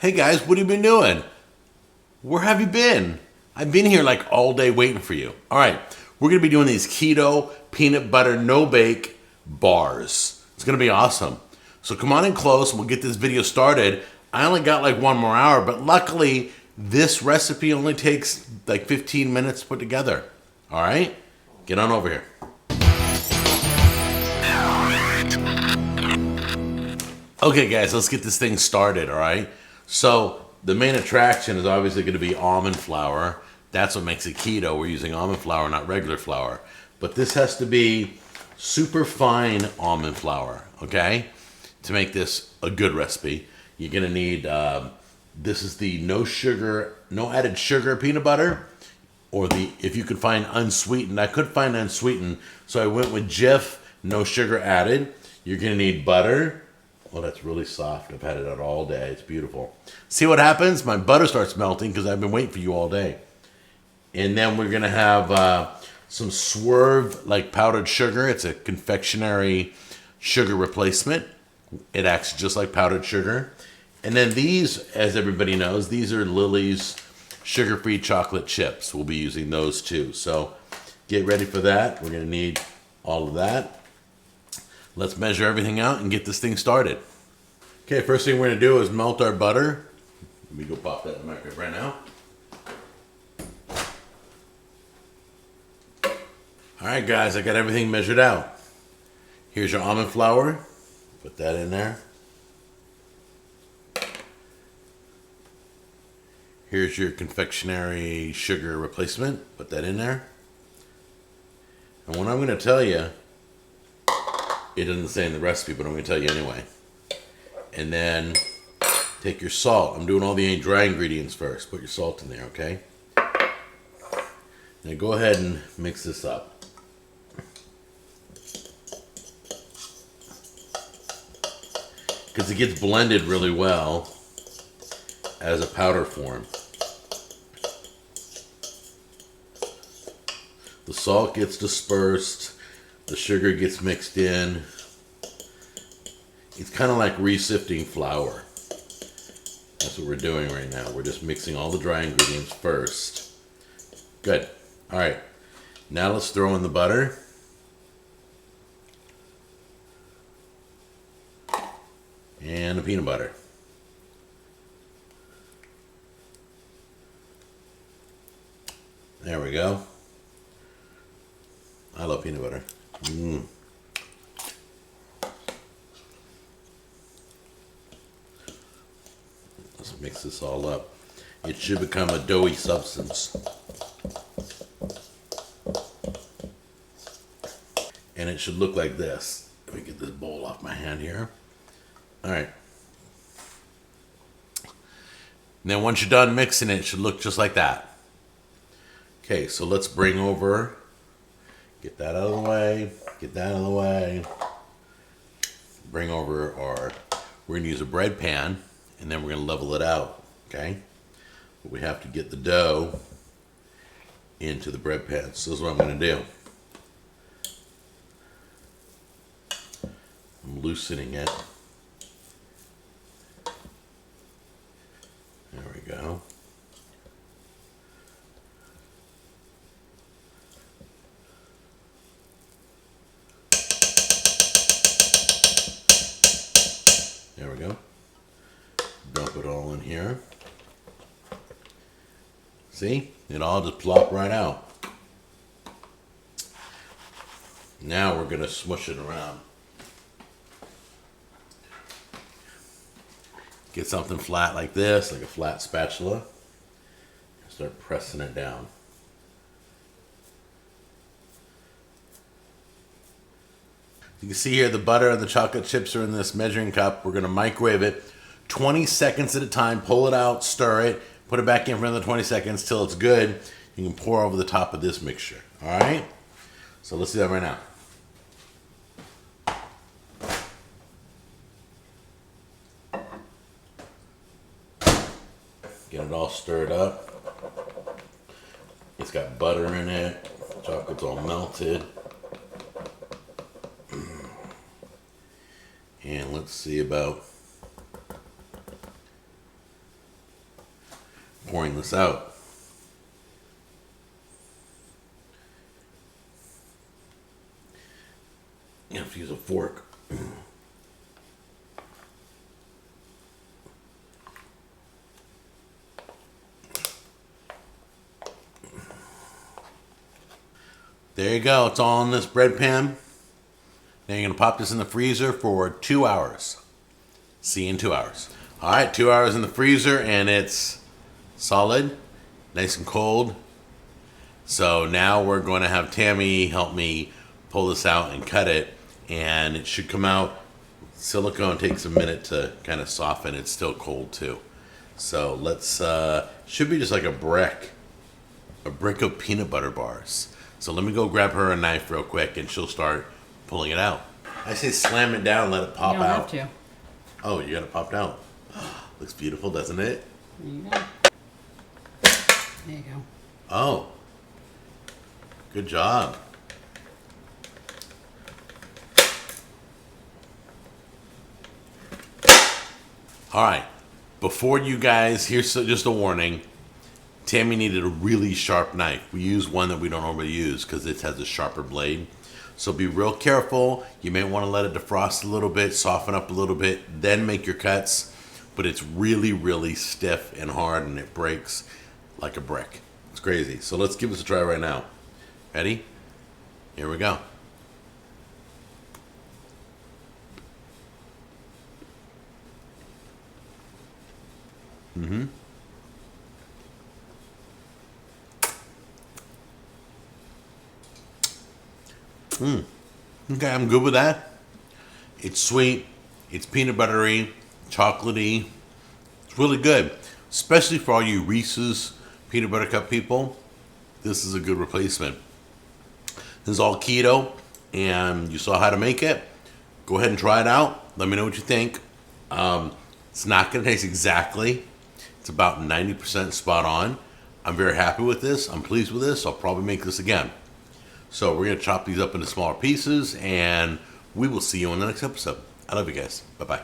Hey guys, what have you been doing? Where have you been? I've been here like all day waiting for you. All right, we're gonna be doing these keto peanut butter no bake bars. It's gonna be awesome. So come on in close and we'll get this video started. I only got like 1 more hour, but luckily this recipe only takes like 15 minutes to put together. All right, get on over here. Okay guys, let's get this thing started, all right? So the main attraction is obviously going to be almond flour. That's what makes it keto. We're using almond flour, not regular flour. But this has to be super fine almond flour, okay? To make this a good recipe, you're going to need, this is the no sugar, no added sugar peanut butter, or the, if you could find unsweetened. I could find unsweetened, so I went with Jif, no sugar added. You're going to need butter. Oh, that's really soft. I've had it out all day. It's beautiful. See what happens? My butter starts melting because I've been waiting for you all day. And then we're going to have some Swerve, like powdered sugar. It's a confectionery sugar replacement. It acts just like powdered sugar. And then these, as everybody knows, these are Lily's sugar-free chocolate chips. We'll be using those too. So get ready for that. We're going to need all of that. Let's measure everything out and get this thing started. Okay, first thing we're going to do is melt our butter. Let me go pop that in the microwave right now. All right, guys, I got everything measured out. Here's your almond flour. Put that in there. Here's your confectionery sugar replacement. Put that in there. And what I'm going to tell you, it doesn't say in the recipe, but I'm going to tell you anyway. And then take your salt. I'm doing all the dry ingredients first. Put your salt in there, okay? Now go ahead and mix this up. Because it gets blended really well as a powder form. The salt gets dispersed. The sugar gets mixed in. It's kind of like resifting flour. That's what we're doing right now. We're just mixing all the dry ingredients first. Good. All right. Now let's throw in the butter. And the peanut butter. There we go. I love peanut butter. Let's mix this all up. It should become a doughy substance. And it should look like this. Let me get this bowl off my hand here. All right. And then once you're done mixing it, it should look just like that. Okay, so let's bring over, get that out of the way, get that out of the way. Bring over our, we're gonna use a bread pan, and then we're gonna level it out, okay? But we have to get the dough into the bread pan. So this is what I'm gonna do. I'm loosening it. There we go. There we go. Dump it all in here. See? It all just plopped right out. Now we're going to smush it around. Get something flat like this, like a flat spatula. Start pressing it down. You can see here the butter and the chocolate chips are in this measuring cup. We're going to microwave it 20 seconds at a time. Pull it out, stir it, put it back in for another 20 seconds till it's good. You can pour over the top of this mixture. All right? So let's do that right now. Get it all stirred up. It's got butter in it. Chocolate's all melted. And let's see about pouring this out. You have to use a fork. There you go. It's all in this bread pan. Now you're going to pop this in the freezer for 2 hours. See you in 2 hours. All right, 2 hours in the freezer, and it's solid, nice and cold. So now we're going to have Tammy help me pull this out and cut it, and it should come out. Silicone takes a minute to kind of soften. It's still cold too. So let's, should be just like a brick of peanut butter bars. So let me go grab her a knife real quick, and she'll start pulling it out. I say slam it down, let it pop out. You don't have to. Oh, you got it popped out. Looks beautiful, doesn't it? There you go. There you go. Oh, good job. All right, before you guys, here's just a warning. Tammy needed a really sharp knife. We use one that we don't normally use because it has a sharper blade. So be real careful. You may want to let it defrost a little bit, soften up a little bit, then make your cuts. But it's really, really stiff and hard, and it breaks like a brick. It's crazy. So let's give this a try right now. Ready? Here we go. Okay, I'm good with that. It's sweet. It's peanut buttery, chocolatey. It's really good, especially for all you Reese's peanut butter cup people. This is a good replacement. This is all keto, and you saw how to make it. Go ahead and try it out. Let me know what you think. It's not going to taste exactly. It's about 90% spot on. I'm very happy with this. I'm pleased with this. I'll probably make this again. So we're going to chop these up into smaller pieces, and we will see you on the next episode. I love you guys. Bye-bye.